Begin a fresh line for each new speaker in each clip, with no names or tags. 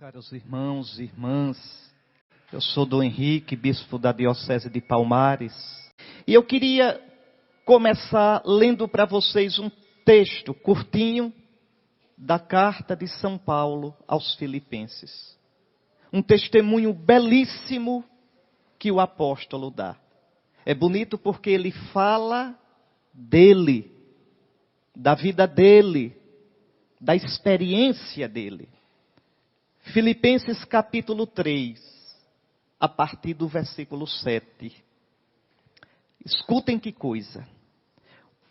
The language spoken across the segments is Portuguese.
Caros irmãos e irmãs, eu sou Dom Henrique, bispo da Diocese de Palmares, e eu queria começar lendo para vocês um texto curtinho da carta de São Paulo aos Filipenses. Um testemunho belíssimo que o apóstolo dá. É bonito porque ele fala dele, da vida dele, da experiência dele. Filipenses capítulo 3, a partir do versículo 7. Escutem que coisa.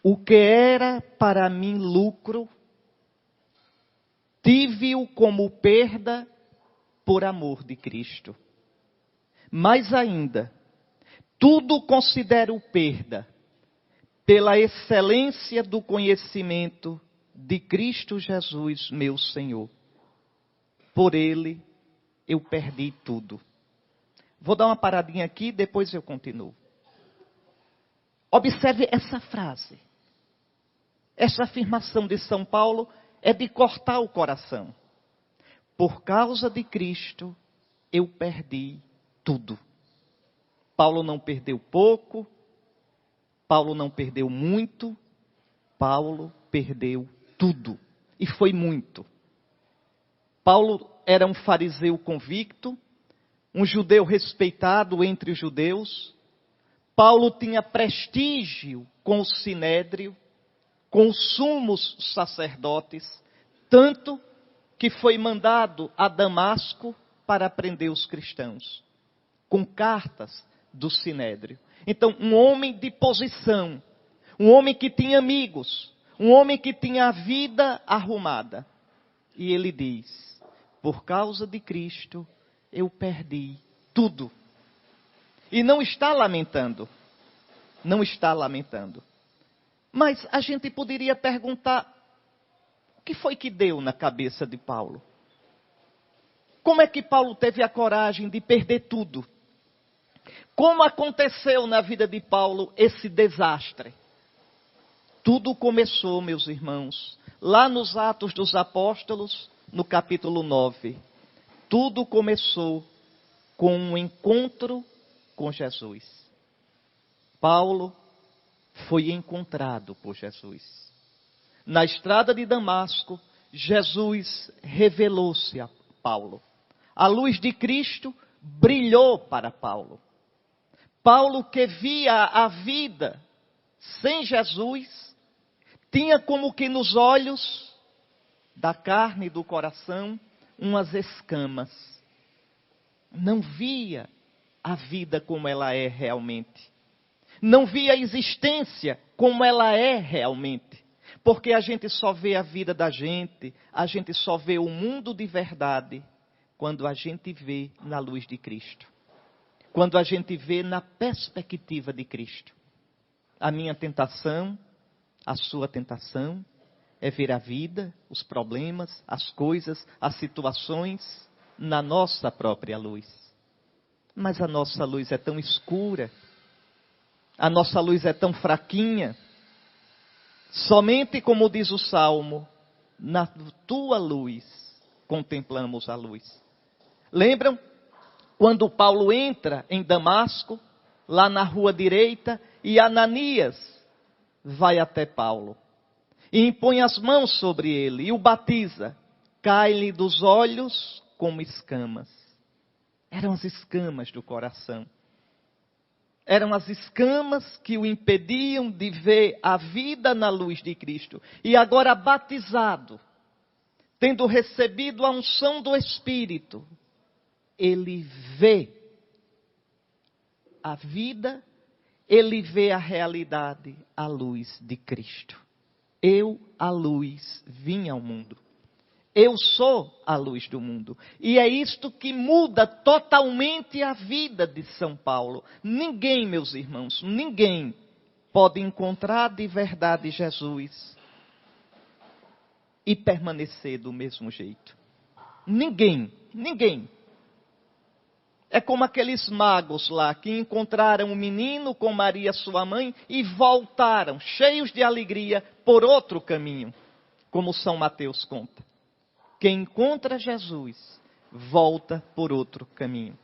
O que era para mim lucro, tive-o como perda por amor de Cristo. Mais ainda, tudo considero perda pela excelência do conhecimento de Cristo Jesus, meu Senhor. Por ele eu perdi tudo. Vou dar uma paradinha aqui, depois eu continuo. Observe essa frase. Essa afirmação de São Paulo é de cortar o coração. Por causa de Cristo, eu perdi tudo. Paulo não perdeu pouco, Paulo não perdeu muito, Paulo perdeu tudo. E foi muito. Paulo era um fariseu convicto, um judeu respeitado entre os judeus. Paulo tinha prestígio com o sinédrio, com os sumos sacerdotes, tanto que foi mandado a Damasco para prender os cristãos, com cartas do sinédrio. Então, um homem de posição, um homem que tinha amigos, um homem que tinha a vida arrumada. E ele diz: por causa de Cristo, eu perdi tudo. E não está lamentando. Não está lamentando. Mas a gente poderia perguntar, o que foi que deu na cabeça de Paulo? Como é que Paulo teve a coragem de perder tudo? Como aconteceu na vida de Paulo esse desastre? Tudo começou, meus irmãos, lá nos Atos dos Apóstolos, no capítulo 9. Tudo começou com um encontro com Jesus. Paulo foi encontrado por Jesus. Na estrada de Damasco, Jesus revelou-se a Paulo. A luz de Cristo brilhou para Paulo. Paulo, que via a vida sem Jesus, tinha como que nos olhos da carne e do coração umas escamas. Não via a vida como ela é realmente. Não via a existência como ela é realmente. Porque a gente só vê a vida da gente, a gente só vê o mundo de verdade quando a gente vê na luz de Cristo. Quando a gente vê na perspectiva de Cristo. A minha tentação, a sua tentação, é ver a vida, os problemas, as coisas, as situações na nossa própria luz. Mas a nossa luz é tão escura, a nossa luz é tão fraquinha. Somente, como diz o Salmo, na tua luz contemplamos a luz. Lembram? Quando Paulo entra em Damasco, lá na rua direita, e Ananias vai até Paulo e impõe as mãos sobre ele e o batiza. Cai-lhe dos olhos como escamas. Eram as escamas do coração. Eram as escamas que o impediam de ver a vida na luz de Cristo. E agora batizado, tendo recebido a unção do Espírito, ele vê a vida, ele vê a realidade à luz de Cristo. Eu, a luz, vim ao mundo. Eu sou a luz do mundo. E é isto que muda totalmente a vida de São Paulo. Ninguém, meus irmãos, ninguém pode encontrar de verdade Jesus e permanecer do mesmo jeito. Ninguém, ninguém. É como aqueles magos lá que encontraram um menino com Maria, sua mãe, e voltaram, cheios de alegria, por outro caminho, como São Mateus conta. Quem encontra Jesus volta por outro caminho.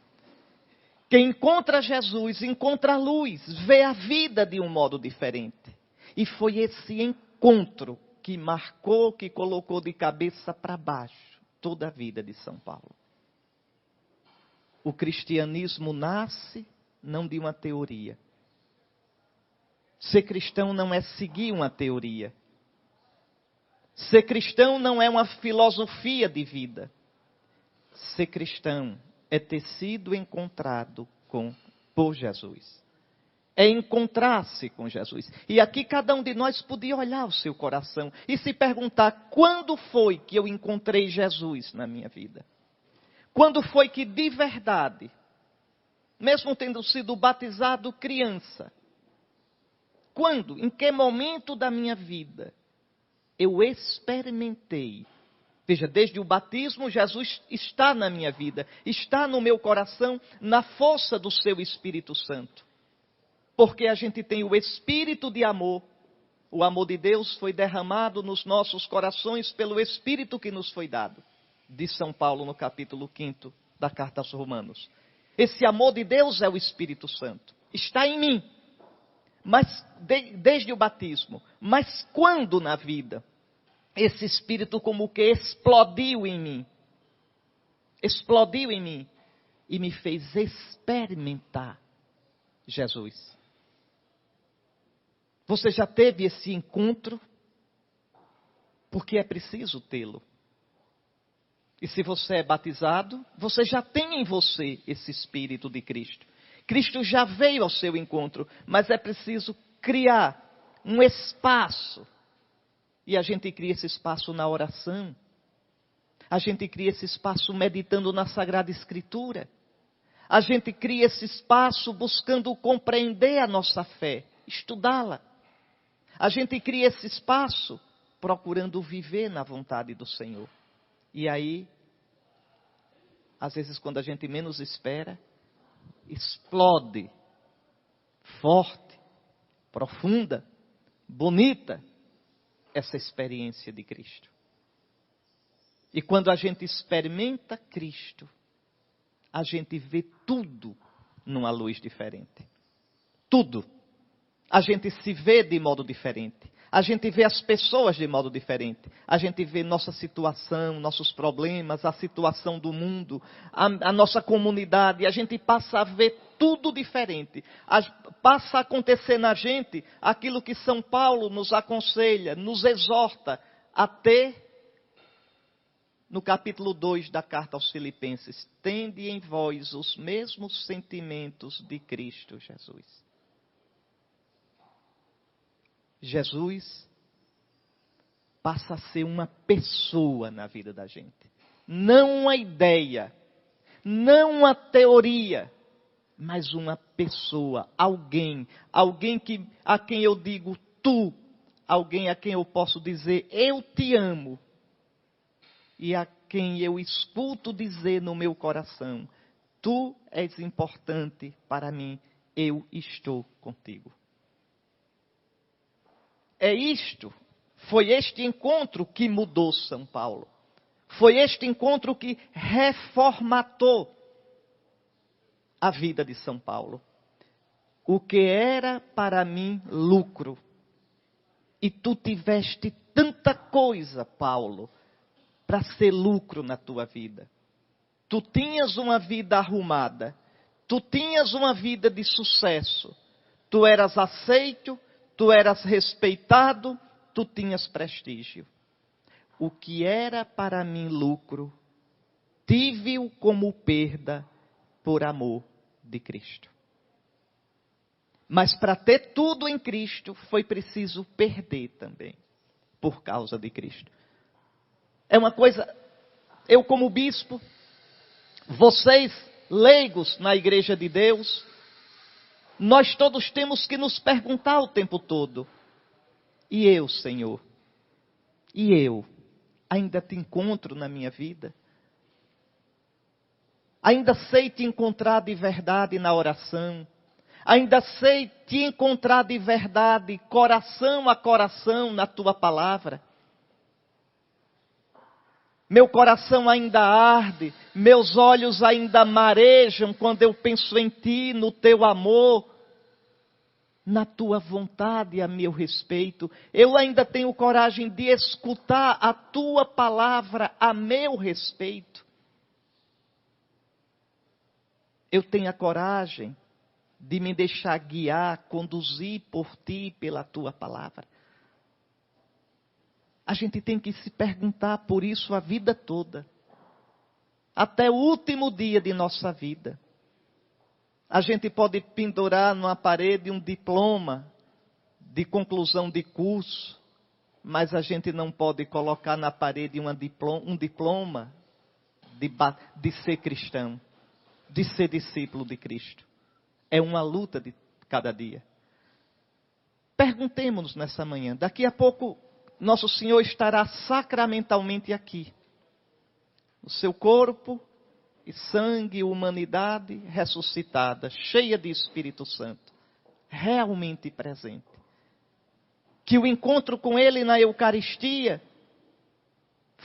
Quem encontra Jesus, encontra a luz, vê a vida de um modo diferente. E foi esse encontro que marcou, que colocou de cabeça para baixo toda a vida de São Paulo. O cristianismo nasce não de uma teoria. Ser cristão não é seguir uma teoria. Ser cristão não é uma filosofia de vida. Ser cristão é ter sido encontrado por Jesus. É encontrar-se com Jesus. E aqui cada um de nós podia olhar o seu coração e se perguntar: quando foi que eu encontrei Jesus na minha vida? Quando foi que de verdade, mesmo tendo sido batizado criança, quando, em que momento da minha vida eu experimentei? Veja, desde o batismo, Jesus está na minha vida, está no meu coração, na força do seu Espírito Santo. Porque a gente tem o Espírito de amor. O amor de Deus foi derramado nos nossos corações pelo Espírito que nos foi dado. De São Paulo no capítulo 5 da Carta aos Romanos. Esse amor de Deus é o Espírito Santo. Está em mim. Mas desde o batismo. Mas quando na vida? Esse Espírito como que explodiu em mim. Explodiu em mim. E me fez experimentar Jesus. Você já teve esse encontro? Porque é preciso tê-lo. E se você é batizado, você já tem em você esse Espírito de Cristo. Cristo já veio ao seu encontro, mas é preciso criar um espaço. E a gente cria esse espaço na oração. A gente cria esse espaço meditando na Sagrada Escritura. A gente cria esse espaço buscando compreender a nossa fé, estudá-la. A gente cria esse espaço procurando viver na vontade do Senhor. E aí, às vezes quando a gente menos espera, explode, forte, profunda, bonita, essa experiência de Cristo. E quando a gente experimenta Cristo, a gente vê tudo numa luz diferente. Tudo. A gente se vê de modo diferente. A gente vê as pessoas de modo diferente. A gente vê nossa situação, nossos problemas, a situação do mundo, a nossa comunidade. A gente passa a ver tudo diferente. Passa a acontecer na gente aquilo que São Paulo nos aconselha, nos exorta a ter no capítulo 2 da carta aos Filipenses. Tende em vós os mesmos sentimentos de Cristo Jesus. Jesus passa a ser uma pessoa na vida da gente. Não uma ideia, não uma teoria, mas uma pessoa, alguém a quem eu digo tu, alguém a quem eu posso dizer eu te amo, e a quem eu escuto dizer no meu coração, tu és importante para mim, eu estou contigo. Foi este encontro que mudou São Paulo. Foi este encontro que reformatou a vida de São Paulo. O que era para mim lucro. E tu tiveste tanta coisa, Paulo, para ser lucro na tua vida. Tu tinhas uma vida arrumada. Tu tinhas uma vida de sucesso. Tu eras aceito. Tu eras respeitado, tu tinhas prestígio. O que era para mim lucro, tive-o como perda por amor de Cristo. Mas para ter tudo em Cristo, foi preciso perder também, por causa de Cristo. É uma coisa, eu como bispo, vocês leigos na Igreja de Deus, nós todos temos que nos perguntar o tempo todo: e eu, Senhor? E eu? Ainda te encontro na minha vida? Ainda sei te encontrar de verdade na oração? Ainda sei te encontrar de verdade, coração a coração, na tua palavra? Meu coração ainda arde, meus olhos ainda marejam quando eu penso em Ti, no Teu amor, na Tua vontade a meu respeito. Eu ainda tenho coragem de escutar a Tua palavra a meu respeito. Eu tenho a coragem de me deixar guiar, conduzir por Ti, pela Tua palavra. A gente tem que se perguntar por isso a vida toda. Até o último dia de nossa vida. A gente pode pendurar numa parede um diploma de conclusão de curso, mas a gente não pode colocar na parede um diploma de ser cristão, de ser discípulo de Cristo. É uma luta de cada dia. Perguntemos-nos nessa manhã, daqui a pouco nosso Senhor estará sacramentalmente aqui. O seu corpo e sangue, humanidade ressuscitada, cheia de Espírito Santo, realmente presente. Que o encontro com Ele na Eucaristia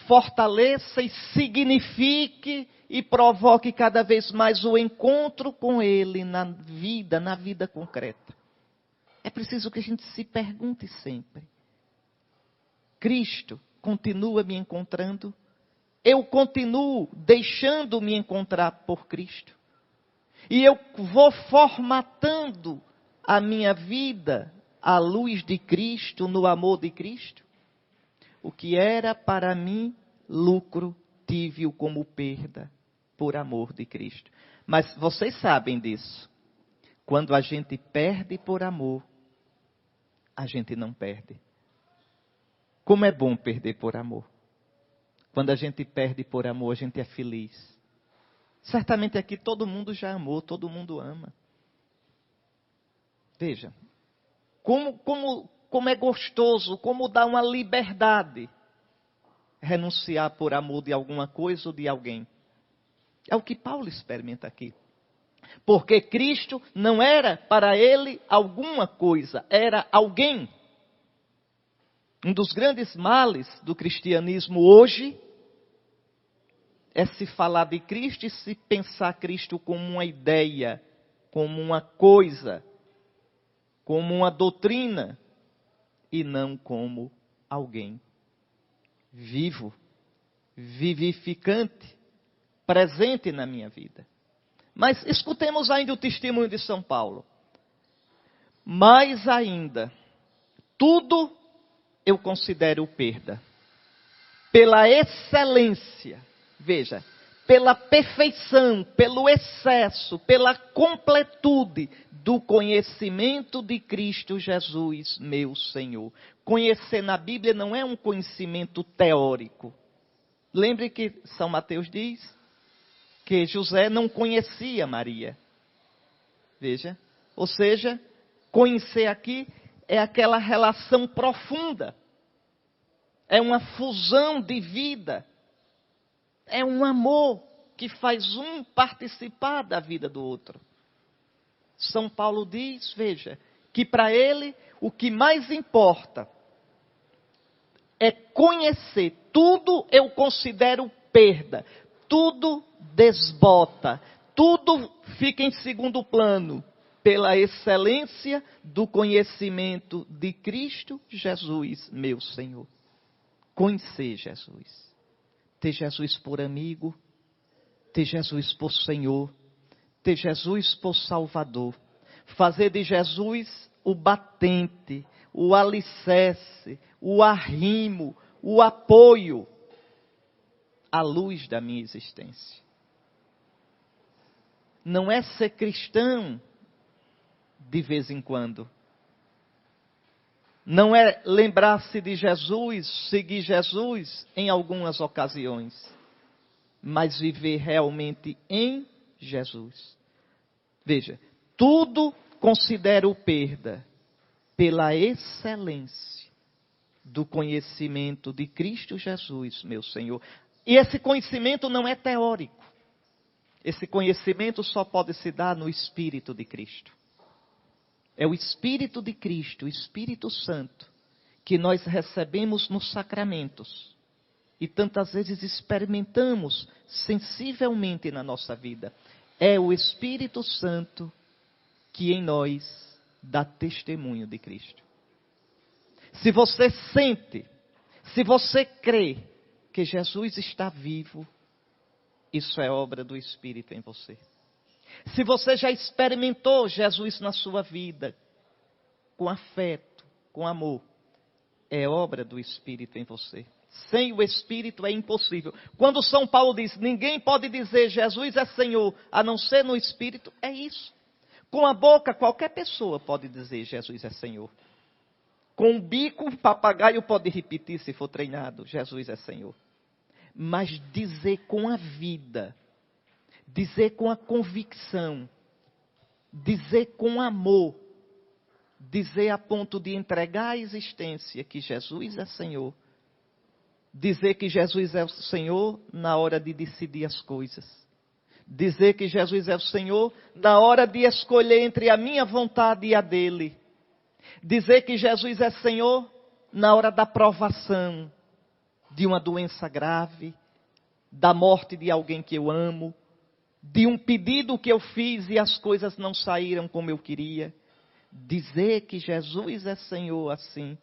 fortaleça e signifique e provoque cada vez mais o encontro com Ele na vida concreta. É preciso que a gente se pergunte sempre. Cristo continua me encontrando? Eu continuo deixando-me encontrar por Cristo? E eu vou formatando a minha vida à luz de Cristo, no amor de Cristo? O que era para mim lucro, tive-o como perda, por amor de Cristo. Mas vocês sabem disso. Quando a gente perde por amor, a gente não perde. Como é bom perder por amor. Quando a gente perde por amor, a gente é feliz. Certamente aqui todo mundo já amou, todo mundo ama. Veja, como é gostoso, como dá uma liberdade renunciar por amor de alguma coisa ou de alguém. É o que Paulo experimenta aqui. Porque Cristo não era para ele alguma coisa, era alguém. Um dos grandes males do cristianismo hoje é se falar de Cristo e se pensar Cristo como uma ideia, como uma coisa, como uma doutrina, e não como alguém vivo, vivificante, presente na minha vida. Mas escutemos ainda o testemunho de São Paulo. Mais ainda, tudo eu considero perda. Pela excelência, veja, pela perfeição, pelo excesso, pela completude do conhecimento de Cristo Jesus, meu Senhor. Conhecer na Bíblia não é um conhecimento teórico. Lembre que São Mateus diz que José não conhecia Maria. Veja, ou seja, conhecer aqui é aquela relação profunda. É uma fusão de vida. É um amor que faz um participar da vida do outro. São Paulo diz, veja, que para ele o que mais importa é conhecer. Tudo eu considero perda. Tudo desbota. Tudo fica em segundo plano. Pela excelência do conhecimento de Cristo Jesus, meu Senhor. Conhecer Jesus. Ter Jesus por amigo. Ter Jesus por Senhor. Ter Jesus por Salvador. Fazer de Jesus o batente, o alicerce, o arrimo, o apoio, a luz da minha existência. Não é ser cristão de vez em quando. Não é lembrar-se de Jesus, seguir Jesus em algumas ocasiões, mas viver realmente em Jesus. Veja, tudo considero perda pela excelência do conhecimento de Cristo Jesus, meu Senhor. E esse conhecimento não é teórico. Esse conhecimento só pode se dar no Espírito de Cristo. É o Espírito de Cristo, o Espírito Santo, que nós recebemos nos sacramentos. e tantas vezes experimentamos sensivelmente na nossa vida. É o Espírito Santo que em nós dá testemunho de Cristo. Se você sente, se você crê que Jesus está vivo, isso é obra do Espírito em você. Se você já experimentou Jesus na sua vida, com afeto, com amor, é obra do Espírito em você. Sem o Espírito é impossível. Quando São Paulo diz, ninguém pode dizer Jesus é Senhor, a não ser no Espírito, é isso. Com a boca, qualquer pessoa pode dizer Jesus é Senhor. Com o bico, o papagaio pode repetir, se for treinado, Jesus é Senhor. Mas dizer com a vida, dizer com a convicção, dizer com amor, dizer a ponto de entregar a existência que Jesus é Senhor, dizer que Jesus é o Senhor na hora de decidir as coisas, dizer que Jesus é o Senhor na hora de escolher entre a minha vontade e a dele, dizer que Jesus é Senhor na hora da provação de uma doença grave, da morte de alguém que eu amo, de um pedido que eu fiz e as coisas não saíram como eu queria. Dizer que Jesus é Senhor assim,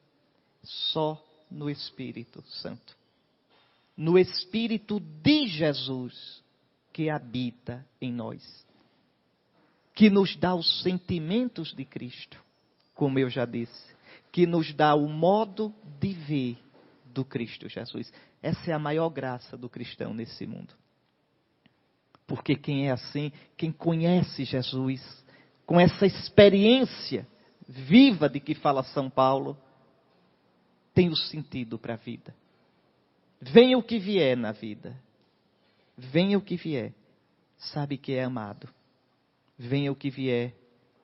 só no Espírito Santo. No Espírito de Jesus que habita em nós. Que nos dá os sentimentos de Cristo, como eu já disse. Que nos dá o modo de ver do Cristo Jesus. Essa é a maior graça do cristão nesse mundo. Porque quem é assim, quem conhece Jesus, com essa experiência viva de que fala São Paulo, tem o sentido para a vida. Venha o que vier na vida, venha o que vier, sabe que é amado. Venha o que vier,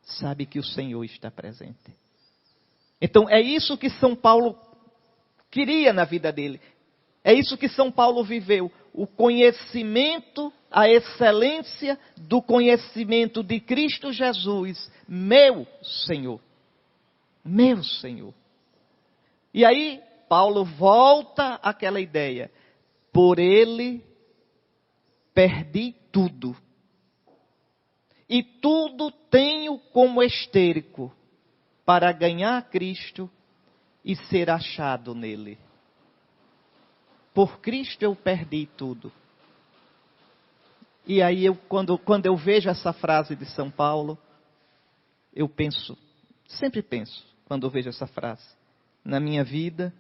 sabe que o Senhor está presente. Então é isso que São Paulo queria na vida dele. É isso que São Paulo viveu. O conhecimento, a excelência do conhecimento de Cristo Jesus, meu Senhor. Meu Senhor. E aí, Paulo volta àquela ideia. Por ele, perdi tudo. E tudo tenho como esterco para ganhar Cristo e ser achado nele. Por Cristo eu perdi tudo. E aí, quando eu vejo essa frase de São Paulo, eu penso, sempre penso, quando eu vejo essa frase, na minha vida,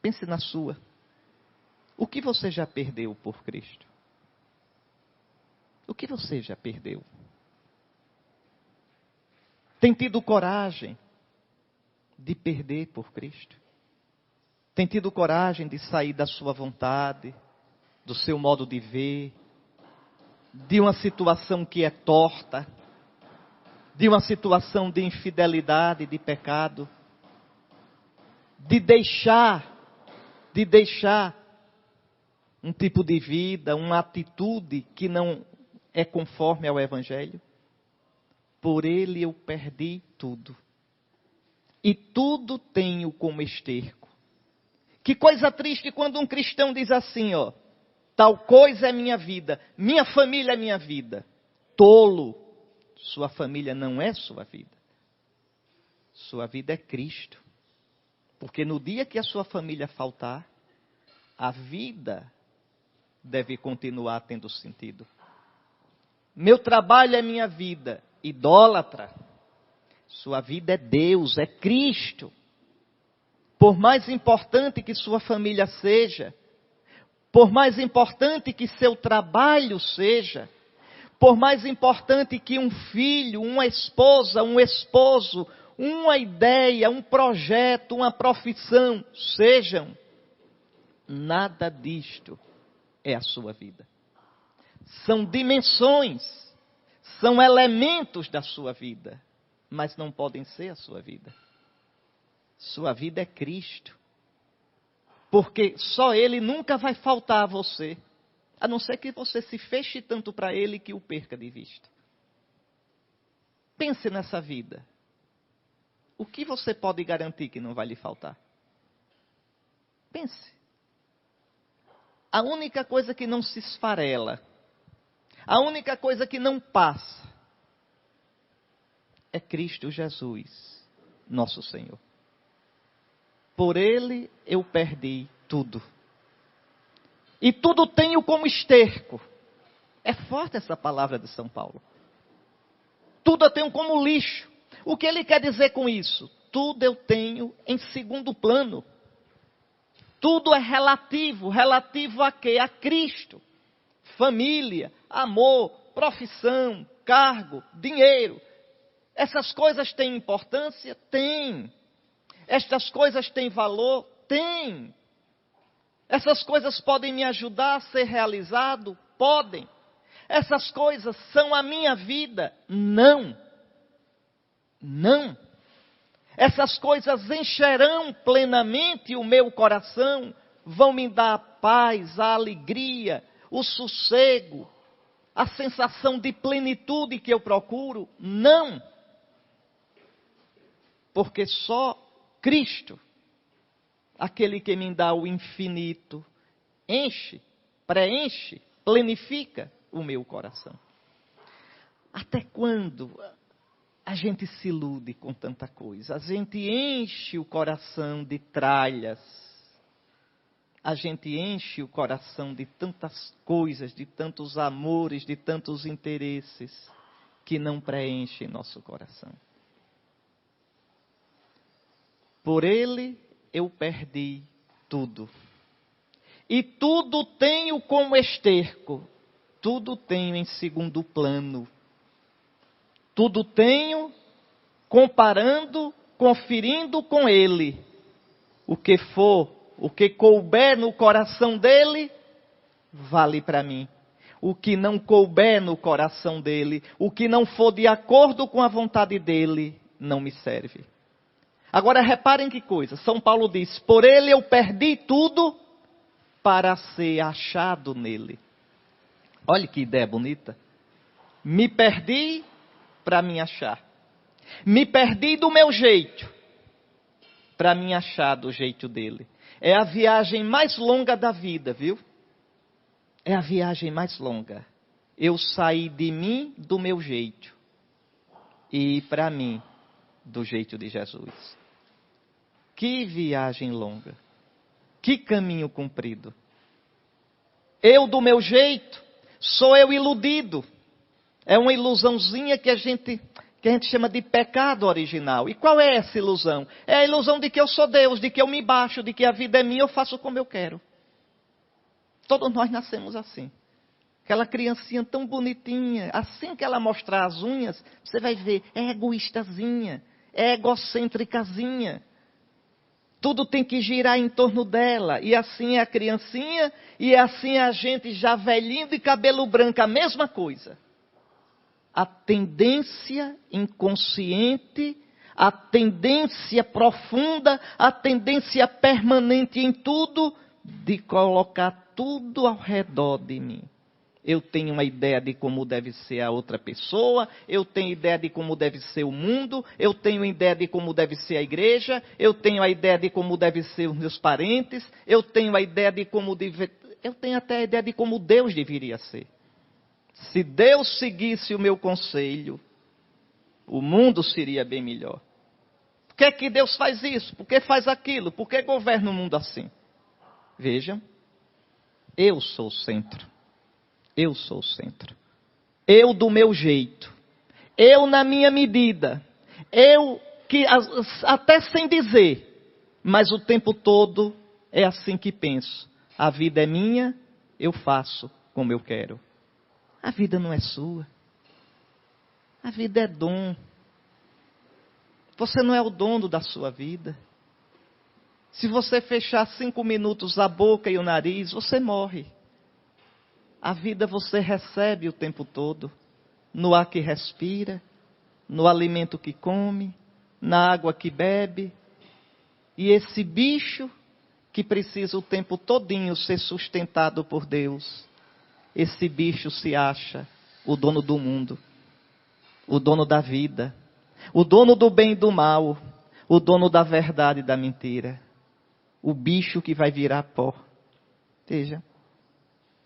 pense na sua. O que você já perdeu por Cristo? O que você já perdeu? Tem tido coragem de perder por Cristo? Tem tido coragem de sair da sua vontade, do seu modo de ver, de uma situação que é torta, de uma situação de infidelidade, de pecado, de deixar um tipo de vida, uma atitude que não é conforme ao Evangelho? Por ele eu perdi tudo. E tudo tenho como esterco. Que coisa triste quando um cristão diz assim, ó, tal coisa é minha vida, minha família é minha vida. Tolo, sua família não é sua vida. Sua vida é Cristo. Porque no dia que a sua família faltar, a vida deve continuar tendo sentido. Meu trabalho é minha vida, idólatra. Sua vida é Deus, é Cristo. Por mais importante que sua família seja, por mais importante que seu trabalho seja, por mais importante que um filho, uma esposa, um esposo, uma ideia, um projeto, uma profissão sejam, nada disto é a sua vida. São dimensões, são elementos da sua vida, mas não podem ser a sua vida. Sua vida é Cristo. Porque só Ele nunca vai faltar a você. A não ser que você se feche tanto para Ele que o perca de vista. Pense nessa vida. O que você pode garantir que não vai lhe faltar? Pense. a única coisa que não se esfarela, a única coisa que não passa, é Cristo Jesus, nosso Senhor. Por Ele eu perdi tudo. E tudo tenho como esterco. É forte essa palavra de São Paulo. Tudo eu tenho como lixo. O que ele quer dizer com isso? Tudo eu tenho em segundo plano. Tudo é relativo. Relativo a quê? A Cristo. Família, amor, profissão, cargo, dinheiro. Essas coisas têm importância? Tem. Estas coisas têm valor? Tem. Essas coisas podem me ajudar a ser realizado? Podem. Essas coisas são a minha vida? Não. Não. Essas coisas encherão plenamente o meu coração, vão me dar a paz, a alegria, o sossego, a sensação de plenitude que eu procuro? Não. Porque só Cristo, aquele que me dá o infinito, enche, preenche, plenifica o meu coração. Até quando a gente se ilude com tanta coisa? A gente enche o coração de tralhas. A gente enche o coração de tantas coisas, de tantos amores, de tantos interesses, que não preenchem nosso coração. Por Ele eu perdi tudo. E tudo tenho como esterco. Tudo tenho em segundo plano. Tudo tenho comparando, conferindo com Ele. O que for, o que couber no coração dele, vale para mim. O que não couber no coração dele, o que não for de acordo com a vontade dele, não me serve. Agora reparem que coisa, São Paulo diz, por Ele eu perdi tudo para ser achado nele. Olha que ideia bonita. Me perdi para me achar. Me perdi do meu jeito para me achar do jeito dele. É a viagem mais longa da vida, viu? É a viagem mais longa. Eu saí de mim do meu jeito e ir para mim do jeito de Jesus. Que viagem longa. Que caminho comprido. Eu do meu jeito, sou eu iludido. É uma ilusãozinha que a gente chama de pecado original. E qual é essa ilusão? É a ilusão de que eu sou Deus, de que eu me baixo, de que a vida é minha, eu faço como eu quero. Todos nós nascemos assim. Aquela criancinha tão bonitinha, assim que ela mostrar as unhas, você vai ver, é egoístazinha, é egocêntricazinha. Tudo tem que girar em torno dela. E assim é a criancinha, e assim é a gente já velhinho de cabelo branco, a mesma coisa. A tendência inconsciente, a tendência profunda, a tendência permanente em tudo, de colocar tudo ao redor de mim. Eu tenho uma ideia de como deve ser a outra pessoa, eu tenho ideia de como deve ser o mundo, eu tenho ideia de como deve ser a igreja, eu tenho a ideia de como devem ser os meus parentes, eu tenho a ideia de como eu tenho até a ideia de como Deus deveria ser. Se Deus seguisse o meu conselho, o mundo seria bem melhor. Por que é que Deus faz isso? Por que faz aquilo? Por que governa o mundo assim? Vejam, eu sou o centro. Eu sou o centro. Eu do meu jeito. Eu na minha medida. Eu que até sem dizer, mas o tempo todo é assim que penso. A vida é minha, eu faço como eu quero. A vida não é sua. A vida é dom. Você não é o dono da sua vida. Se você fechar 5 minutos a boca e o nariz, você morre. A vida você recebe o tempo todo. No ar que respira, no alimento que come, na água que bebe. E esse bicho que precisa o tempo todinho ser sustentado por Deus, esse bicho se acha o dono do mundo, o dono da vida, o dono do bem e do mal, o dono da verdade e da mentira. O bicho que vai virar pó. Veja,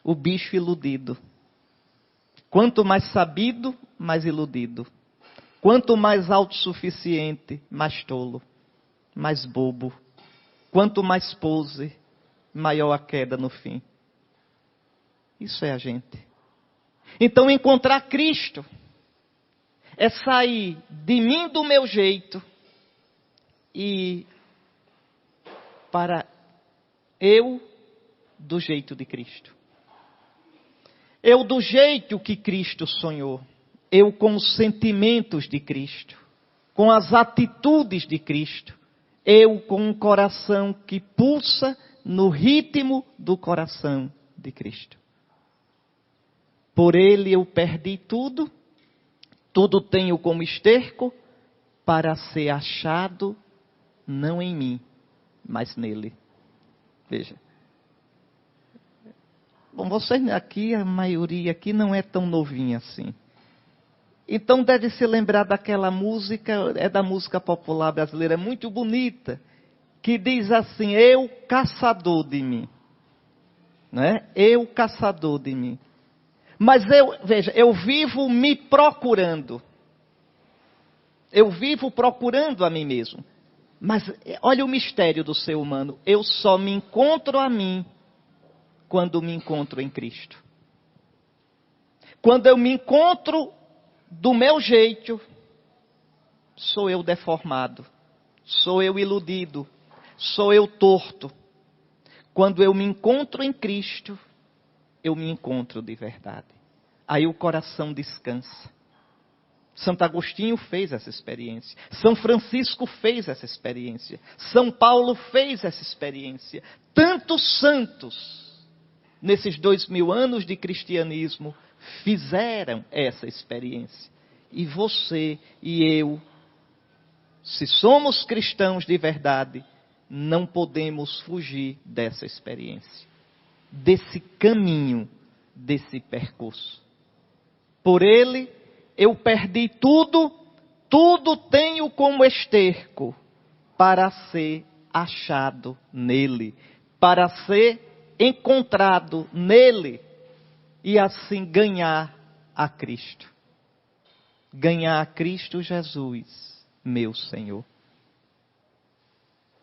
o bicho iludido. Quanto mais sabido, mais iludido. Quanto mais autossuficiente, mais tolo, mais bobo. Quanto mais pose, maior a queda no fim. Isso é a gente. Então encontrar Cristo é sair de mim do meu jeito e para eu do jeito de Cristo. Eu do jeito que Cristo sonhou. Eu com os sentimentos de Cristo. Com as atitudes de Cristo. Eu com um coração que pulsa no ritmo do coração de Cristo. Por Ele eu perdi tudo. Tudo tenho como esterco para ser achado não em mim, mas nele. Veja. Bom, vocês aqui, a maioria aqui não é tão novinha assim. Então deve se lembrar daquela música, é da música popular brasileira, muito bonita, que diz assim, eu caçador de mim. Né? Eu caçador de mim. Mas veja, eu vivo me procurando. Eu vivo procurando a mim mesmo. Mas olha o mistério do ser humano. Eu só me encontro a mim quando me encontro em Cristo. Quando eu me encontro do meu jeito, sou eu deformado. Sou eu iludido. Sou eu torto. Quando eu me encontro em Cristo, eu me encontro de verdade. Aí o coração descansa. Santo Agostinho fez essa experiência. São Francisco fez essa experiência. São Paulo fez essa experiência. Tantos santos, nesses 2000 anos de cristianismo, fizeram essa experiência. E você e eu, se somos cristãos de verdade, não podemos fugir dessa experiência. Desse caminho, desse percurso. Por Ele, eu perdi tudo, tudo tenho como esterco, para ser achado nele, para ser encontrado nele, e assim ganhar a Cristo. Ganhar a Cristo Jesus, meu Senhor.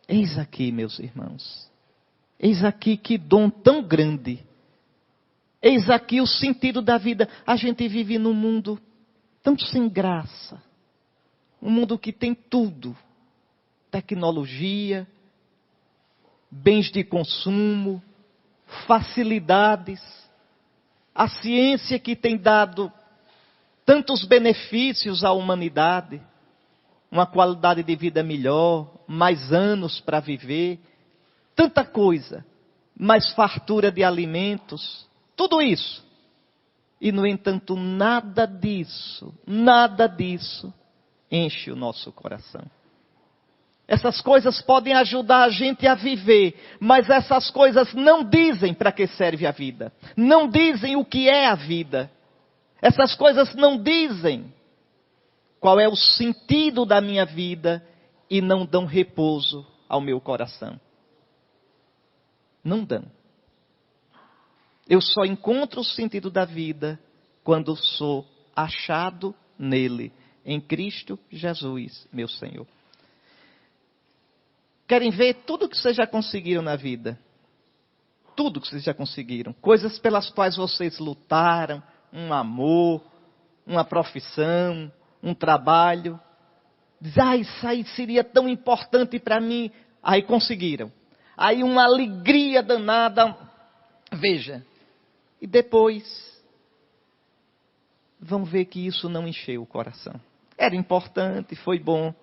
Eis aqui, meus irmãos, eis aqui que dom tão grande. Eis aqui o sentido da vida. A gente vive num mundo tão sem graça. Um mundo que tem tudo. Tecnologia, bens de consumo, facilidades. A ciência que tem dado tantos benefícios à humanidade. Uma qualidade de vida melhor, mais anos para viver. Tanta coisa. Mais fartura de alimentos. Tudo isso. E, no entanto, nada disso enche o nosso coração. Essas coisas podem ajudar a gente a viver, mas essas coisas não dizem para que serve a vida. Não dizem o que é a vida. Essas coisas não dizem qual é o sentido da minha vida e não dão repouso ao meu coração. Não dão. Eu só encontro o sentido da vida quando sou achado nele, em Cristo Jesus, meu Senhor. Querem ver tudo que vocês já conseguiram na vida? Tudo que vocês já conseguiram. Coisas pelas quais vocês lutaram, um amor, uma profissão, um trabalho. Diz, isso aí seria tão importante para mim. Aí conseguiram. Aí uma alegria danada. Veja. E depois, vão ver que isso não encheu o coração. Era importante, foi bom,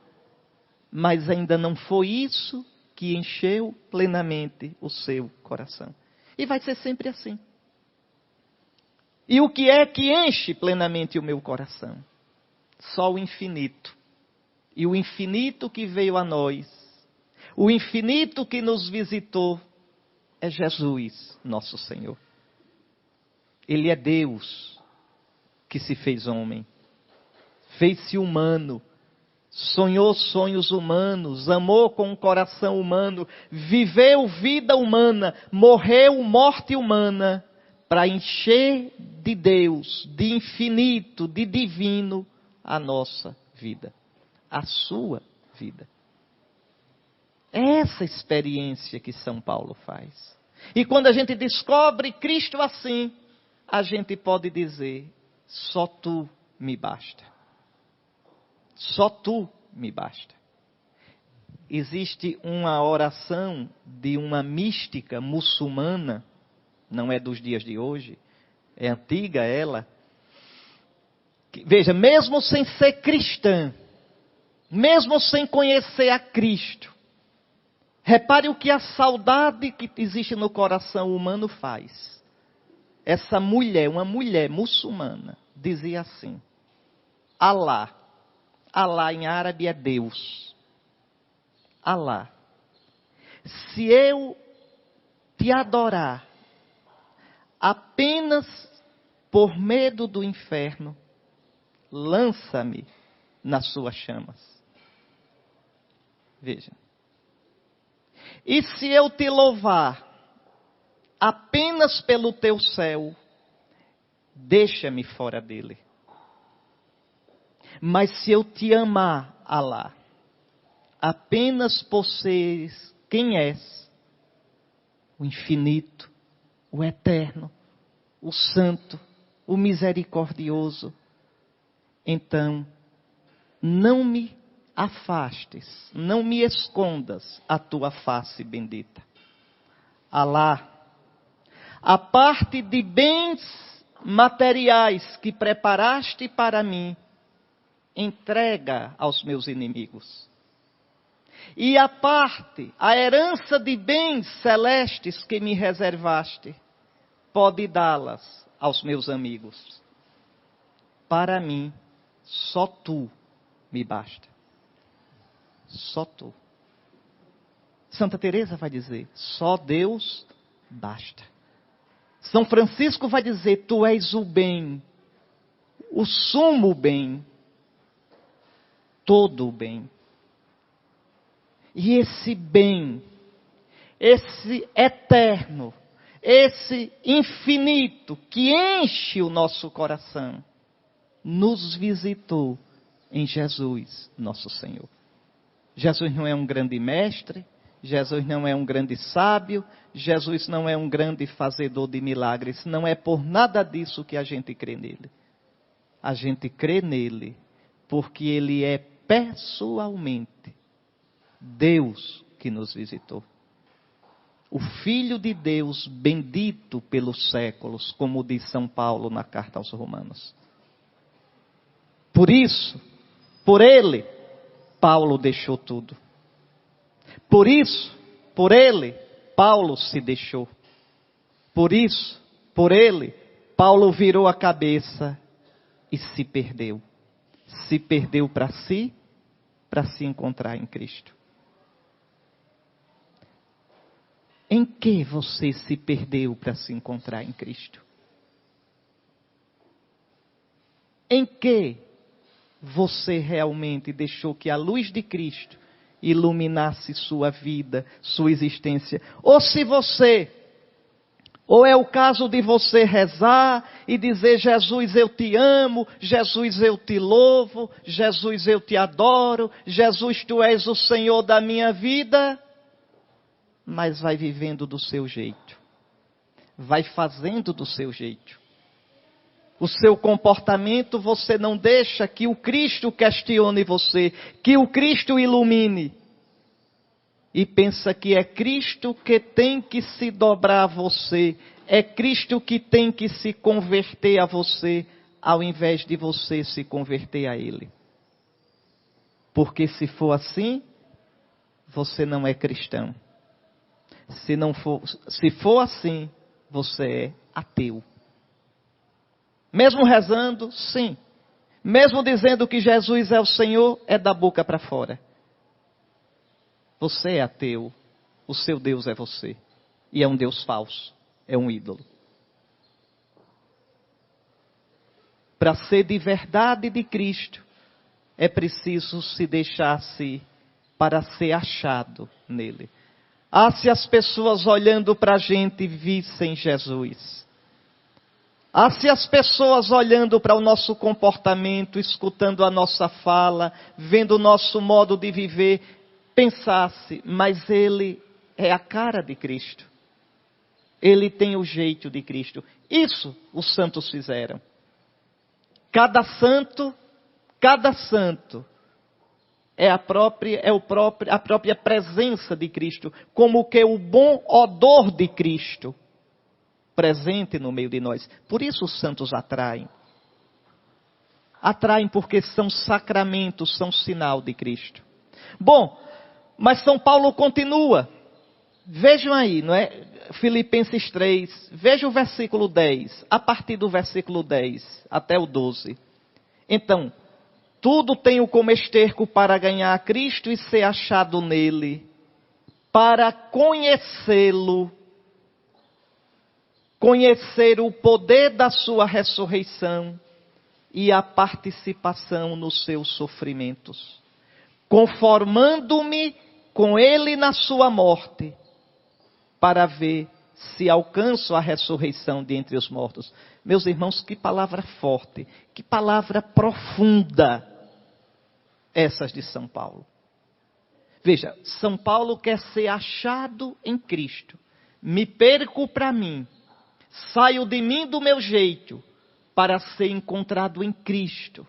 mas ainda não foi isso que encheu plenamente o seu coração. E vai ser sempre assim. E o que é que enche plenamente o meu coração? Só o infinito. E o infinito que veio a nós, o infinito que nos visitou, é Jesus, nosso Senhor. Ele é Deus que se fez homem, fez-se humano, sonhou sonhos humanos, amou com um coração humano, viveu vida humana, morreu morte humana, para encher de Deus, de infinito, de divino, a nossa vida, a sua vida. É essa experiência que São Paulo faz. E quando a gente descobre Cristo assim, a gente pode dizer: só tu me basta. Só tu me basta. Existe uma oração de uma mística muçulmana, não é dos dias de hoje, é antiga ela. Veja, mesmo sem ser cristã, mesmo sem conhecer a Cristo, repare o que a saudade que existe no coração humano faz. Essa mulher, uma mulher muçulmana, dizia assim: Alá. Alá em árabe é Deus. Alá. Se eu te adorar apenas por medo do inferno, lança-me nas suas chamas. Veja. E se eu te louvar apenas pelo teu céu, deixa-me fora dele. Mas se eu te amar, Alá, apenas por seres quem és, o infinito, o eterno, o santo, o misericordioso, então não me afastes, não me escondas a tua face bendita. Alá, a parte de bens materiais que preparaste para mim, entrega aos meus inimigos. E a parte, a herança de bens celestes que me reservaste, pode dá-las aos meus amigos. Para mim, só tu me basta. Só tu. Santa Teresa vai dizer: só Deus basta. São Francisco vai dizer: tu és o bem, o sumo bem, todo o bem. E esse bem, esse eterno, esse infinito que enche o nosso coração, nos visitou em Jesus, nosso Senhor. Jesus não é um grande mestre, Jesus não é um grande sábio, Jesus não é um grande fazedor de milagres. Não é por nada disso que a gente crê nele. A gente crê nele porque ele é pessoalmente Deus que nos visitou. O Filho de Deus, bendito pelos séculos, como diz São Paulo na carta aos Romanos. Por isso, por ele, Paulo deixou tudo. Por isso, por ele, Paulo se deixou. Por isso, por ele, Paulo virou a cabeça e se perdeu. Se perdeu para si, para se encontrar em Cristo. Em que você se perdeu para se encontrar em Cristo? Em que você realmente deixou que a luz de Cristo iluminasse sua vida, sua existência? Ou se você, ou é o caso de você rezar e dizer: Jesus, eu te amo, Jesus, eu te louvo, Jesus, eu te adoro, Jesus, tu és o Senhor da minha vida, mas vai vivendo do seu jeito, vai fazendo do seu jeito. O seu comportamento, você não deixa que o Cristo questione você, que o Cristo ilumine. E pensa que é Cristo que tem que se dobrar a você, é Cristo que tem que se converter a você, ao invés de você se converter a Ele. Porque se for assim, você não é cristão. Se for assim, você é ateu. Mesmo rezando, sim. Mesmo dizendo que Jesus é o Senhor, é da boca para fora. Você é ateu. O seu Deus é você. E é um Deus falso. É um ídolo. Para ser de verdade de Cristo, é preciso se deixar-se para ser achado nele. Ah, se as pessoas olhando para a gente vissem Jesus. Se as pessoas olhando para o nosso comportamento, escutando a nossa fala, vendo o nosso modo de viver, pensasse, mas ele é a cara de Cristo. Ele tem o jeito de Cristo. Isso os santos fizeram. Cada santo é a própria presença de Cristo, como que o bom odor de Cristo presente no meio de nós. Por isso os santos atraem. Atraem porque são sacramentos, são sinal de Cristo. Bom, mas São Paulo continua. Vejam aí, não é? Filipenses 3, veja o versículo 10, a partir do versículo 10 até o 12. Então, tudo tenho como esterco para ganhar a Cristo e ser achado nele, para conhecê-lo, conhecer o poder da sua ressurreição e a participação nos seus sofrimentos, conformando-me com ele na sua morte, para ver se alcanço a ressurreição de entre os mortos. Meus irmãos, que palavra forte, que palavra profunda, essas de São Paulo. Veja, São Paulo quer ser achado em Cristo. Me perco para mim, saio de mim do meu jeito, para ser encontrado em Cristo,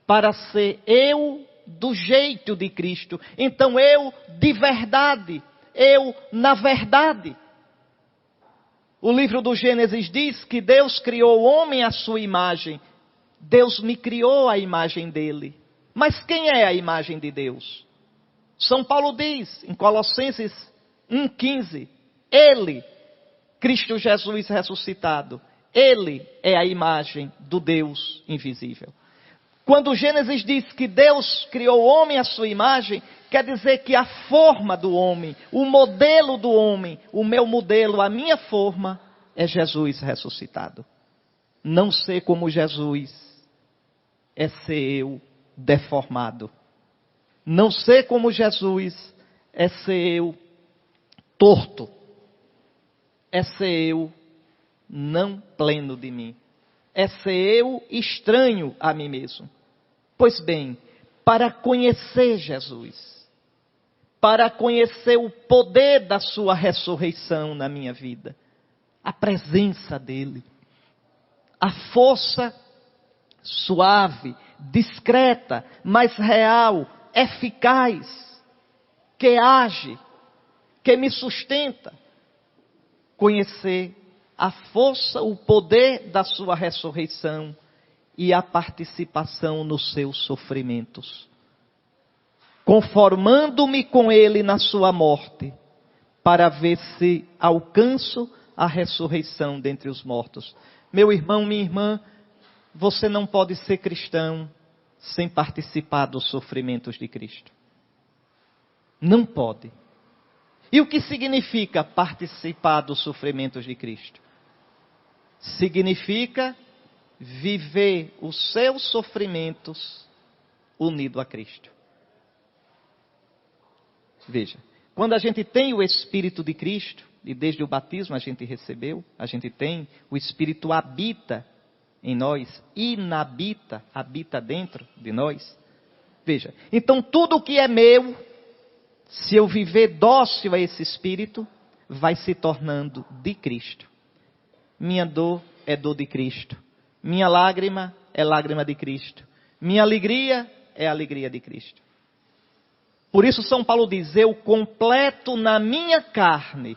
para ser eu do jeito de Cristo. Então eu de verdade, eu na verdade. O livro do Gênesis diz que Deus criou o homem à sua imagem. Deus me criou à imagem dele. Mas quem é a imagem de Deus? São Paulo diz em Colossenses 1,15, ele, Cristo Jesus ressuscitado, ele é a imagem do Deus invisível. Quando o Gênesis diz que Deus criou o homem à sua imagem, quer dizer que a forma do homem, o modelo do homem, o meu modelo, a minha forma, é Jesus ressuscitado. Não ser como Jesus é ser eu deformado. Não ser como Jesus é ser eu torto. É ser eu não pleno de mim. É ser eu estranho a mim mesmo. Pois bem, para conhecer Jesus, para conhecer o poder da sua ressurreição na minha vida, a presença dele, a força suave, discreta, mas real, eficaz, que age, que me sustenta, conhecer a força, o poder da sua ressurreição e a participação nos seus sofrimentos, conformando-me com ele na sua morte, para ver se alcanço a ressurreição dentre os mortos. Meu irmão, minha irmã, você não pode ser cristão sem participar dos sofrimentos de Cristo. Não pode. E o que significa participar dos sofrimentos de Cristo? Significa viver os seus sofrimentos unido a Cristo. Veja, quando a gente tem o Espírito de Cristo, e desde o batismo a gente recebeu, a gente tem, o Espírito habita em nós, inabita, habita dentro de nós. Veja, então tudo que é meu, se eu viver dócil a esse Espírito, vai se tornando de Cristo. Minha dor é dor de Cristo. Minha lágrima é lágrima de Cristo. Minha alegria é alegria de Cristo. Por isso São Paulo diz, eu completo na minha carne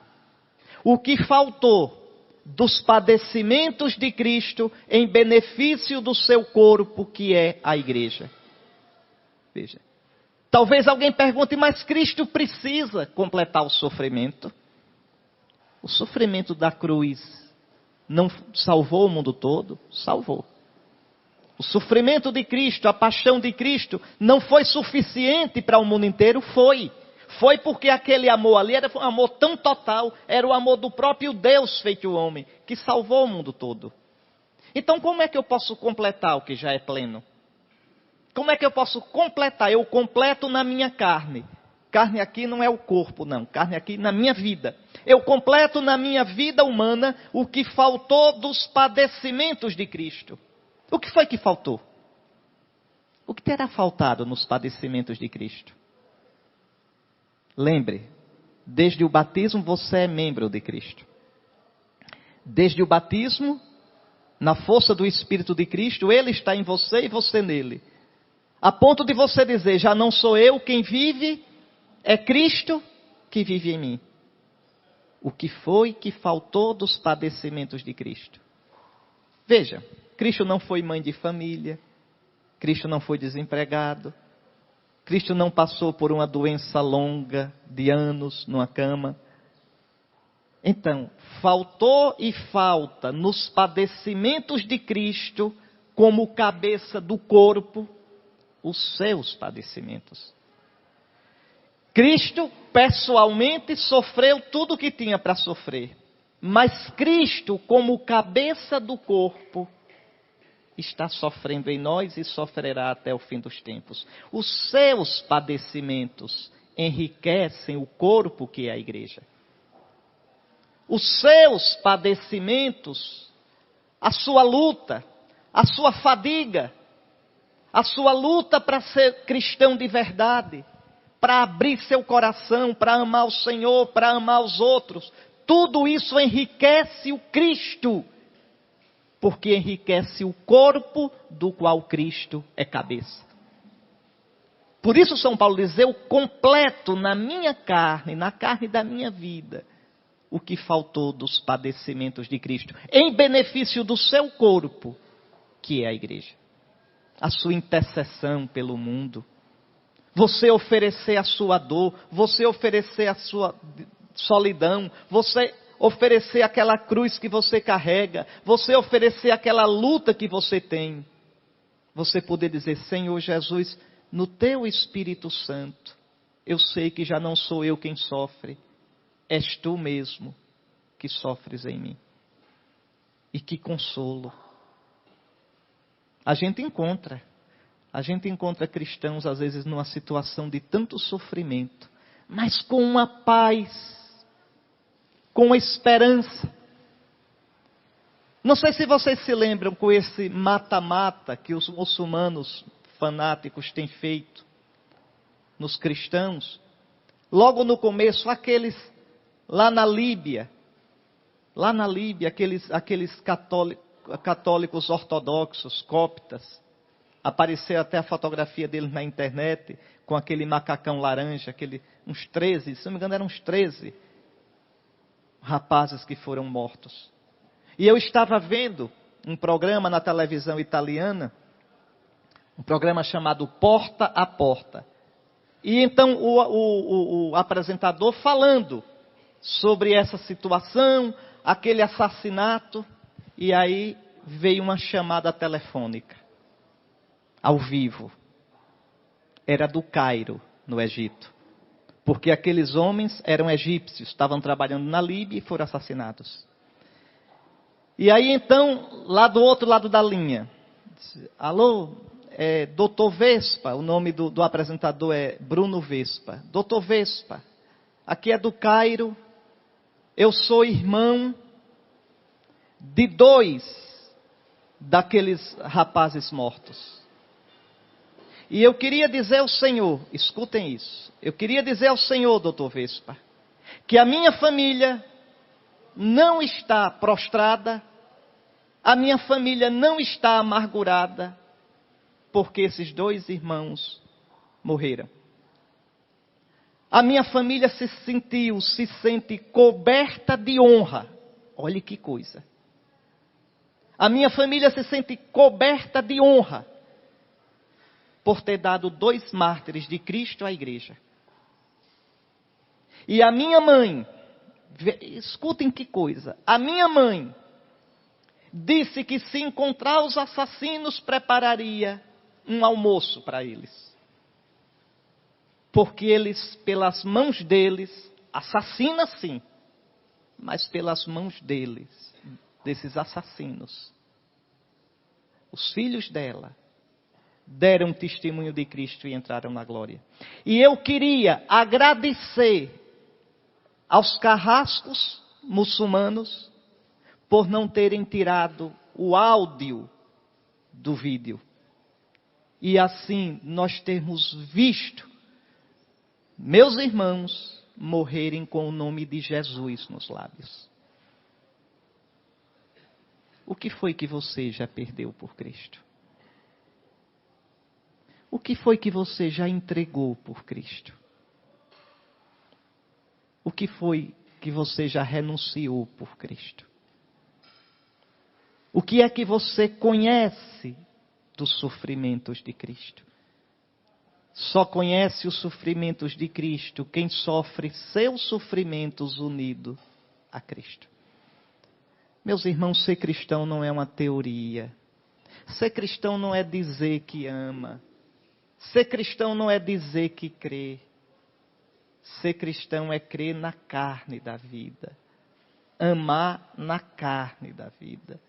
o que faltou dos padecimentos de Cristo em benefício do seu corpo, que é a igreja. Veja, talvez alguém pergunte, mas Cristo precisa completar o sofrimento? O sofrimento da cruz não salvou o mundo todo? Salvou. O sofrimento de Cristo, a paixão de Cristo, não foi suficiente para o mundo inteiro? Foi. Foi porque aquele amor ali era um amor tão total, era o amor do próprio Deus feito homem, que salvou o mundo todo. Então como é que eu posso completar o que já é pleno? Como é que eu posso completar? Eu completo na minha carne. Carne aqui não é o corpo, não. Carne aqui na minha vida. Eu completo na minha vida humana o que faltou dos padecimentos de Cristo. O que foi que faltou? O que terá faltado nos padecimentos de Cristo? Lembre, desde o batismo você é membro de Cristo. Desde o batismo, na força do Espírito de Cristo, Ele está em você e você nele. A ponto de você dizer, já não sou eu quem vive, é Cristo que vive em mim. O que foi que faltou dos padecimentos de Cristo? Veja, Cristo não foi mãe de família, Cristo não foi desempregado, Cristo não passou por uma doença longa de anos numa cama. Então, faltou e falta nos padecimentos de Cristo, como cabeça do corpo, os seus padecimentos. Cristo, pessoalmente, sofreu tudo o que tinha para sofrer. Mas Cristo, como cabeça do corpo, está sofrendo em nós e sofrerá até o fim dos tempos. Os seus padecimentos enriquecem o corpo que é a igreja. Os seus padecimentos, a sua luta, a sua fadiga, a sua luta para ser cristão de verdade, para abrir seu coração, para amar o Senhor, para amar os outros, tudo isso enriquece o Cristo, porque enriquece o corpo do qual Cristo é cabeça. Por isso São Paulo diz, eu completo na minha carne, na carne da minha vida, o que faltou dos padecimentos de Cristo, em benefício do seu corpo, que é a igreja. A sua intercessão pelo mundo, você oferecer a sua dor, você oferecer a sua solidão, você oferecer aquela cruz que você carrega, você oferecer aquela luta que você tem. Você poder dizer, Senhor Jesus, no teu Espírito Santo, eu sei que já não sou eu quem sofre, és tu mesmo que sofres em mim. E que consolo. A gente encontra cristãos às vezes numa situação de tanto sofrimento, mas com uma paz, com uma esperança. Não sei se vocês se lembram com esse mata-mata que os muçulmanos fanáticos têm feito nos cristãos. Logo no começo, aqueles lá na Líbia, aqueles católicos ortodoxos, coptas, apareceu até a fotografia deles na internet, com aquele macacão laranja, uns 13, se não me engano eram uns 13 rapazes que foram mortos. E eu estava vendo um programa na televisão italiana, um programa chamado Porta a Porta. E então o apresentador falando sobre essa situação, aquele assassinato, e aí veio uma chamada telefônica, ao vivo. Era do Cairo, no Egito. Porque aqueles homens eram egípcios, estavam trabalhando na Líbia e foram assassinados. E aí então, lá do outro lado da linha, alô, Dr. Vespa, o nome do apresentador é Bruno Vespa. Dr. Vespa, aqui é do Cairo, eu sou irmão de 2 daqueles rapazes mortos. E eu queria dizer ao Senhor, escutem isso, eu queria dizer ao Senhor, doutor Vespa, que a minha família não está prostrada, a minha família não está amargurada, porque esses 2 irmãos morreram. A minha família se sente coberta de honra. Olhe que coisa. A minha família se sente coberta de honra por ter dado 2 mártires de Cristo à igreja. E a minha mãe, escutem que coisa, a minha mãe disse que se encontrar os assassinos, prepararia um almoço para eles. Porque eles, pelas mãos deles, assassina sim, mas pelas mãos deles, desses assassinos, os filhos dela, deram testemunho de Cristo e entraram na glória. E eu queria agradecer aos carrascos muçulmanos por não terem tirado o áudio do vídeo. E assim nós temos visto meus irmãos morrerem com o nome de Jesus nos lábios. O que foi que você já perdeu por Cristo? O que foi que você já entregou por Cristo? O que foi que você já renunciou por Cristo? O que é que você conhece dos sofrimentos de Cristo? Só conhece os sofrimentos de Cristo quem sofre seus sofrimentos unido a Cristo. Meus irmãos, ser cristão não é uma teoria. Ser cristão não é dizer que ama. Ser cristão não é dizer que crê. Ser cristão é crer na carne da vida. Amar na carne da vida.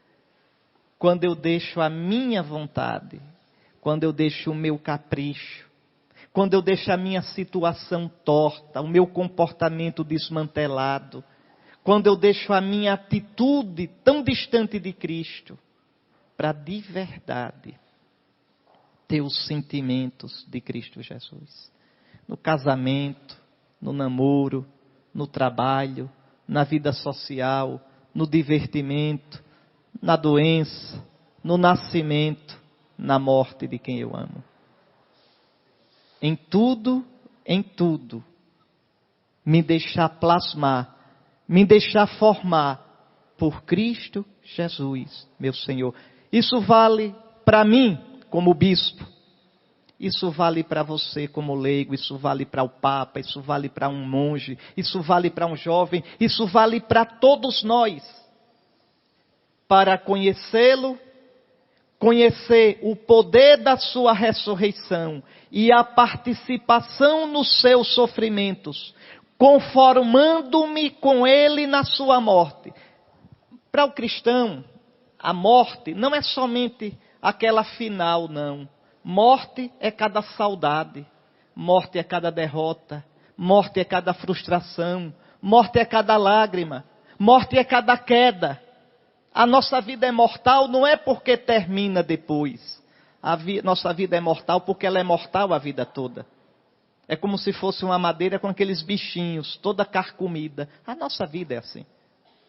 Quando eu deixo a minha vontade, quando eu deixo o meu capricho, quando eu deixo a minha situação torta, o meu comportamento desmantelado, quando eu deixo a minha atitude tão distante de Cristo, para de verdade ter os sentimentos de Cristo Jesus. No casamento, no namoro, no trabalho, na vida social, no divertimento, na doença, no nascimento, na morte de quem eu amo. Em tudo, me deixar plasmar, me deixar formar por Cristo Jesus, meu Senhor. Isso vale para mim como bispo. Isso vale para você como leigo, isso vale para o Papa, isso vale para um monge, isso vale para um jovem, isso vale para todos nós. Para conhecê-lo, conhecer o poder da sua ressurreição e a participação nos seus sofrimentos, conformando-me com ele na sua morte. Para o cristão, a morte não é somente aquela final, não. Morte é cada saudade, morte é cada derrota, morte é cada frustração, morte é cada lágrima, morte é cada queda. A nossa vida é mortal não é porque termina depois. Nossa vida é mortal porque ela é mortal a vida toda. É como se fosse uma madeira com aqueles bichinhos, toda carcomida. A nossa vida é assim.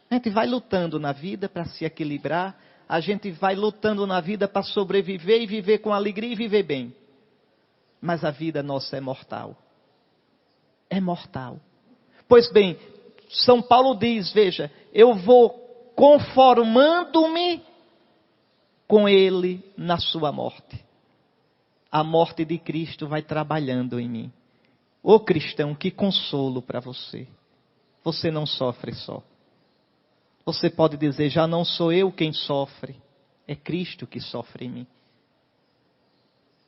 A gente vai lutando na vida para se equilibrar. A gente vai lutando na vida para sobreviver e viver com alegria e viver bem. Mas a vida nossa é mortal. É mortal. Pois bem, São Paulo diz, veja, eu vou conformando-me com ele na sua morte. A morte de Cristo vai trabalhando em mim. Ô cristão, que consolo para você. Você não sofre só. Você pode dizer, já não sou eu quem sofre, é Cristo que sofre em mim.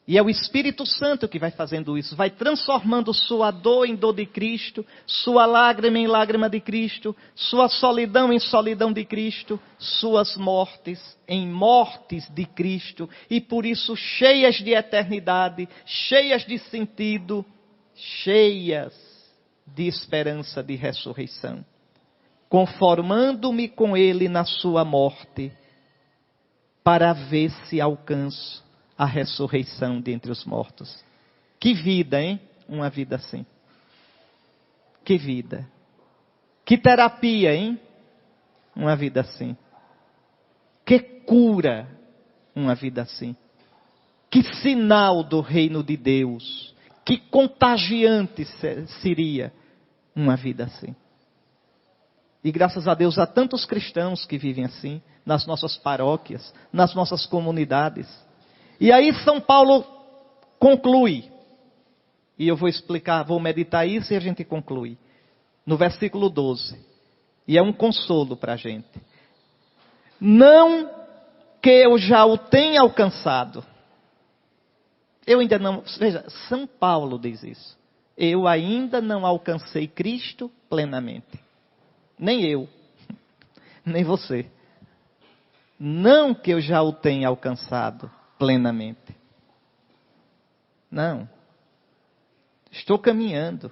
E é o Espírito Santo que vai fazendo isso, vai transformando sua dor em dor de Cristo, sua lágrima em lágrima de Cristo, sua solidão em solidão de Cristo, suas mortes em mortes de Cristo, e por isso cheias de eternidade, cheias de sentido, cheias de esperança de ressurreição. Conformando-me com ele na sua morte, para ver se alcanço a ressurreição dentre os mortos. Que vida, hein? Uma vida assim. Que vida. Que terapia, hein? Uma vida assim. Que cura, uma vida assim. Que sinal do reino de Deus. Que contagiante seria uma vida assim. E graças a Deus há tantos cristãos que vivem assim, nas nossas paróquias, nas nossas comunidades. E aí São Paulo conclui, e eu vou explicar, vou meditar isso e a gente conclui. No versículo 12, e é um consolo para a gente. Não que eu já o tenha alcançado. Eu ainda não, veja, São Paulo diz isso. Eu ainda não alcancei Cristo plenamente. Nem eu, nem você. Não que eu já o tenha alcançado plenamente. Não. Estou caminhando.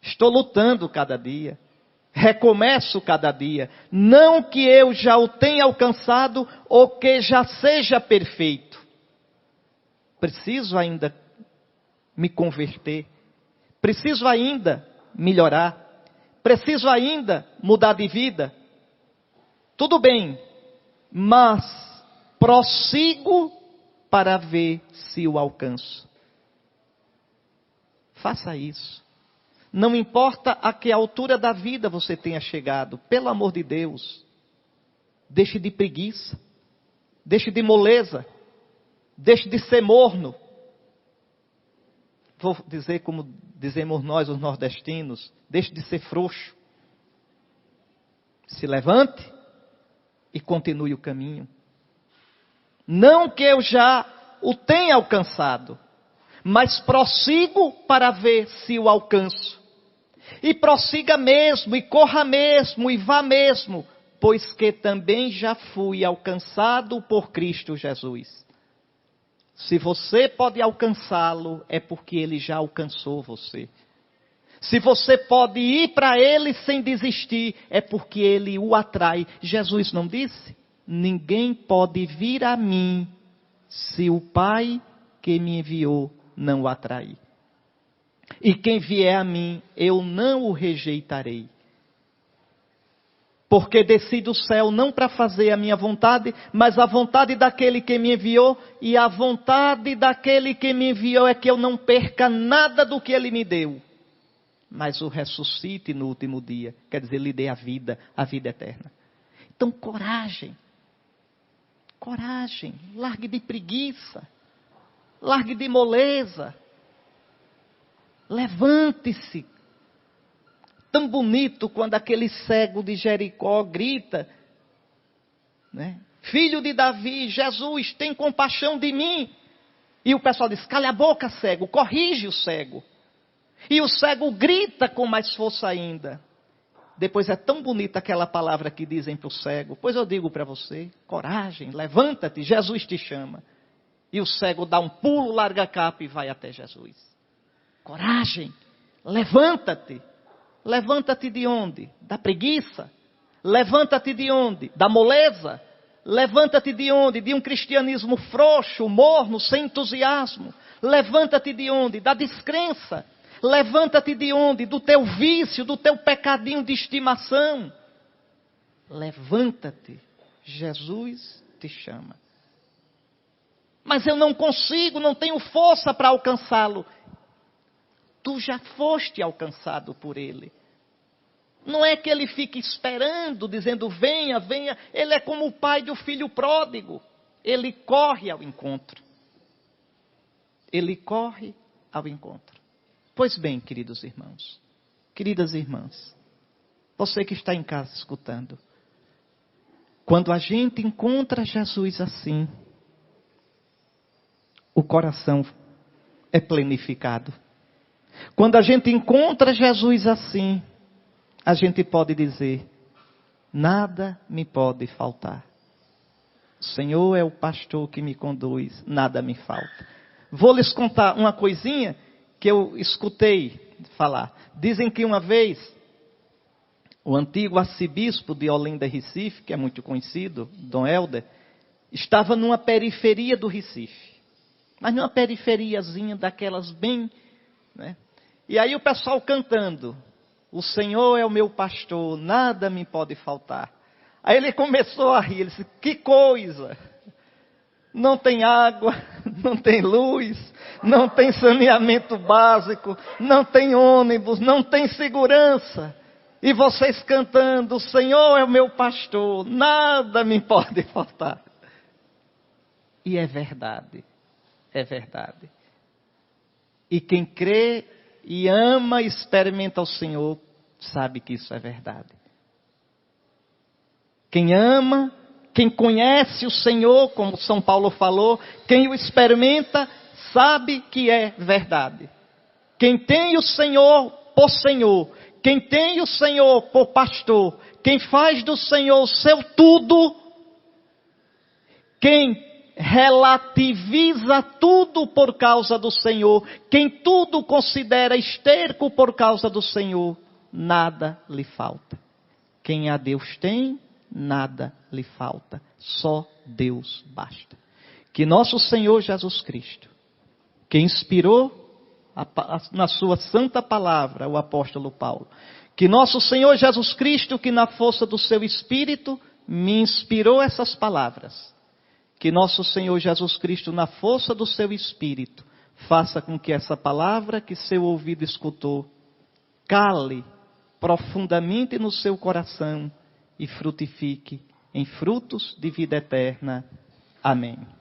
Estou lutando cada dia. Recomeço cada dia. Não que eu já o tenha alcançado ou que já seja perfeito. Preciso ainda me converter. Preciso ainda melhorar. Preciso ainda mudar de vida. Tudo bem, mas prossigo para ver se o alcanço. Faça isso. Não importa a que altura da vida você tenha chegado, pelo amor de Deus, deixe de preguiça, deixe de moleza, deixe de ser morno. Vou dizer como dizemos nós, os nordestinos, deixe de ser frouxo. Se levante e continue o caminho. Não que eu já o tenha alcançado, mas prossigo para ver se o alcanço. E prossiga mesmo, e corra mesmo, e vá mesmo, pois que também já fui alcançado por Cristo Jesus. Se você pode alcançá-lo, é porque ele já alcançou você. Se você pode ir para ele sem desistir, é porque ele o atrai. Jesus não disse? Ninguém pode vir a mim se o Pai que me enviou não o atrair. E quem vier a mim, eu não o rejeitarei. Porque desci do céu não para fazer a minha vontade, mas a vontade daquele que me enviou. E a vontade daquele que me enviou é que eu não perca nada do que ele me deu, mas o ressuscite no último dia. Quer dizer, lhe dê a vida eterna. Então, coragem. Coragem. Largue de preguiça. Largue de moleza. Levante-se. Tão bonito quando aquele cego de Jericó grita, né? Filho de Davi, Jesus, tem compaixão de mim. E o pessoal diz, cala a boca, cego, corrige o cego. E o cego grita com mais força ainda. Depois é tão bonita aquela palavra que dizem para o cego. Pois eu digo para você, coragem, levanta-te, Jesus te chama. E o cego dá um pulo, larga a capa e vai até Jesus. Coragem, levanta-te. Levanta-te de onde? Da preguiça. Levanta-te de onde? Da moleza. Levanta-te de onde? De um cristianismo frouxo, morno, sem entusiasmo. Levanta-te de onde? Da descrença. Levanta-te de onde? Do teu vício, do teu pecadinho de estimação. Levanta-te. Jesus te chama. Mas eu não consigo, não tenho força para alcançá-lo. Tu já foste alcançado por ele. Não é que ele fique esperando, dizendo venha, venha. Ele é como o pai do filho pródigo. Ele corre ao encontro. Ele corre ao encontro. Pois bem, queridos irmãos, queridas irmãs, você que está em casa escutando, quando a gente encontra Jesus assim, o coração é plenificado. Quando a gente encontra Jesus assim, a gente pode dizer, nada me pode faltar. O Senhor é o pastor que me conduz, nada me falta. Vou lhes contar uma coisinha que eu escutei falar. Dizem que uma vez, o antigo arcebispo de Olinda, Recife, que é muito conhecido, Dom Helder, estava numa periferia do Recife. Mas numa periferiazinha daquelas bem, né? E aí o pessoal cantando, o Senhor é o meu pastor, nada me pode faltar. Aí ele começou a rir, ele disse, que coisa! Não tem água, não tem luz, não tem saneamento básico, não tem ônibus, não tem segurança. E vocês cantando, o Senhor é o meu pastor, nada me pode faltar. E é verdade, é verdade. E quem crê e ama e experimenta o Senhor, sabe que isso é verdade. Quem ama, quem conhece o Senhor, como São Paulo falou, quem o experimenta, sabe que é verdade. Quem tem o Senhor por Senhor, quem tem o Senhor por pastor, quem faz do Senhor o seu tudo, quem relativiza tudo por causa do Senhor, quem tudo considera esterco por causa do Senhor, nada lhe falta. Quem a Deus tem, nada lhe falta. Só Deus basta. Que nosso Senhor Jesus Cristo, que inspirou na sua santa palavra o apóstolo Paulo, que nosso Senhor Jesus Cristo, que na força do seu Espírito me inspirou essas palavras, que nosso Senhor Jesus Cristo, na força do seu Espírito, faça com que essa palavra que seu ouvido escutou, cale profundamente no seu coração e frutifique em frutos de vida eterna. Amém.